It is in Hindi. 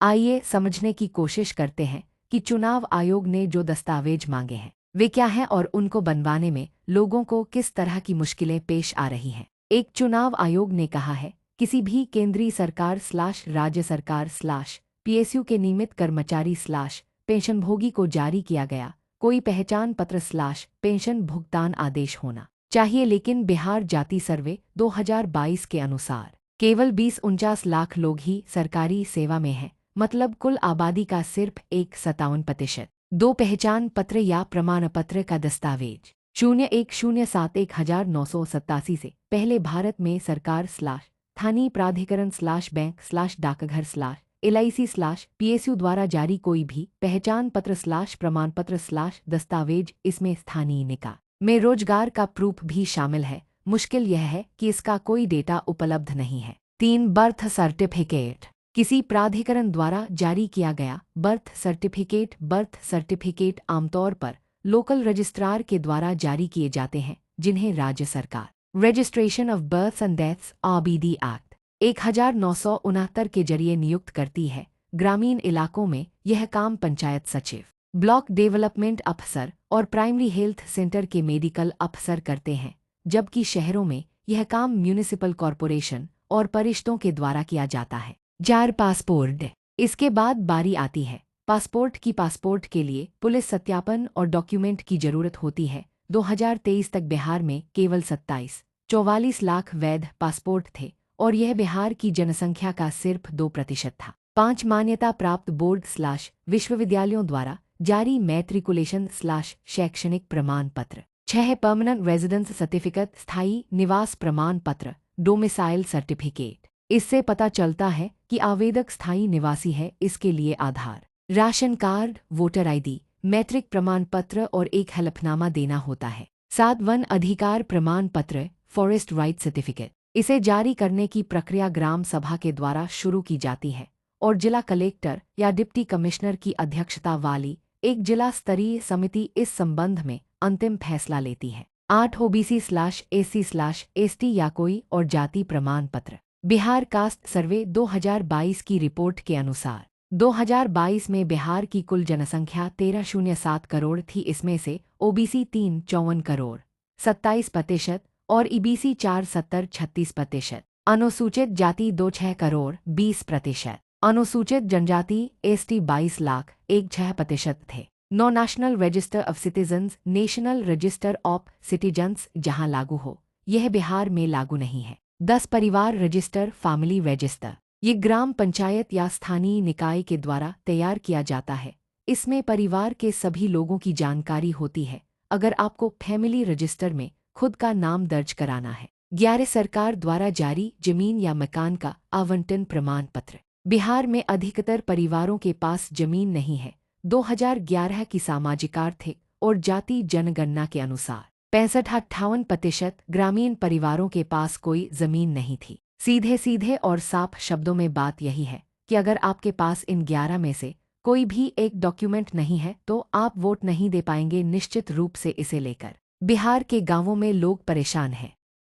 आइए समझने की कोशिश करते हैं कि चुनाव आयोग ने जो दस्तावेज मांगे हैं वे क्या हैं और उनको बनवाने में लोगों को किस तरह की मुश्किलें पेश आ रही हैं। एक चुनाव आयोग ने कहा है किसी भी केंद्रीय सरकार राज्य सरकार पीएसयू के नियमित कर्मचारी पेंशनभोगी को जारी किया गया कोई पहचान पत्र पेंशन भुगतान आदेश होना चाहिए, लेकिन बिहार जाति सर्वे 2022 के अनुसार केवल 20-49 लाख लोग ही सरकारी सेवा में हैं, मतलब कुल आबादी का सिर्फ 57%। दो पहचान पत्र या प्रमाण पत्र का दस्तावेज 0107-1987 से पहले भारत में सरकार स्थानीय प्राधिकरण बैंक डाकघर LIC PSU द्वारा जारी कोई भी पहचान पत्र प्रमाण पत्र दस्तावेज, इसमें स्थानीय निकाय में रोजगार का प्रूफ भी शामिल है। मुश्किल यह है कि इसका कोई डेटा उपलब्ध नहीं है। 3 बर्थ सर्टिफिकेट किसी प्राधिकरण द्वारा जारी किया गया बर्थ सर्टिफिकेट आमतौर पर लोकल रजिस्ट्रार के द्वारा जारी किए जाते हैं, जिन्हें राज्य सरकार registration of births and deaths RBD act 1969 के जरिए नियुक्त करती है। ग्रामीण इलाकों में यह काम पंचायत सचिव, ब्लॉक डेवलपमेंट अफसर और प्राइमरी हेल्थ सेंटर के मेडिकल अफसर करते हैं, जबकि शहरों में यह काम म्यूनिसिपल कॉरपोरेशन और परिषदों के द्वारा किया जाता है। 4 पासपोर्ट इसके बाद बारी आती है पासपोर्ट की। पासपोर्ट के लिए पुलिस सत्यापन और डॉक्यूमेंट की जरूरत होती है। 2023 तक बिहार में केवल 44 लाख वैध पासपोर्ट थे और यह बिहार की जनसंख्या का सिर्फ 2% था। 5 मान्यता प्राप्त बोर्ड विश्वविद्यालयों द्वारा जारी मैट्रिकुलेशन शैक्षणिक प्रमाण पत्र। 6 परमानेंट रेजिडेंस सर्टिफिकेट स्थायी निवास प्रमाण पत्र डोमिसाइल सर्टिफिकेट। इससे पता चलता है कि आवेदक स्थायी निवासी है। इसके लिए Aadhaar, ration card, voter ID, matric प्रमाण पत्र और एक हलफनामा देना होता है। 7 वन अधिकार प्रमाण पत्र फॉरेस्ट राइट सर्टिफिकेट। इसे जारी करने की प्रक्रिया ग्राम सभा के द्वारा शुरू की जाती है और जिला कलेक्टर या डिप्टी कमिश्नर की अध्यक्षता वाली एक जिला स्तरीय समिति इस संबंध में अंतिम फैसला लेती है। 8 OBC/SC/ST या कोई और जाति प्रमाण पत्र। बिहार कास्ट सर्वे 2022 की रिपोर्ट के अनुसार 2022 में बिहार की कुल जनसंख्या 1307 करोड़ थी। इसमें से OBC 354 करोड़ 27% और EBC 470 36%, अनुसूचित जाति 26 करोड़ 20%, अनुसूचित जनजाति ST 22 लाख 16% थे। 9 national register of citizens national register of citizens जहां लागू हो, यह बिहार में लागू नहीं है। 10 परिवार रजिस्टर फैमिली रजिस्टर, ये ग्राम पंचायत या स्थानीय निकाय के द्वारा तैयार किया जाता है। इसमें परिवार के सभी लोगों की जानकारी होती है। अगर आपको फैमिली रजिस्टर में खुद का नाम दर्ज कराना है। 11 सरकार द्वारा जारी जमीन या मकान का आवंटन प्रमाण पत्र। बिहार में अधिकतर परिवारों के पास जमीन नहीं है। 2011 की सामाजिक आर्थिक और जाति जनगणना के अनुसार 65-58% ग्रामीण परिवारों के पास कोई जमीन नहीं थी। सीधे और साफ शब्दों में बात यही है कि अगर आपके पास इन 11 में से कोई भी एक डॉक्यूमेंट नहीं है तो आप वोट नहीं दे पाएंगे। निश्चित रूप से इसे लेकर बिहार के गांवों में लोग परेशान हैं।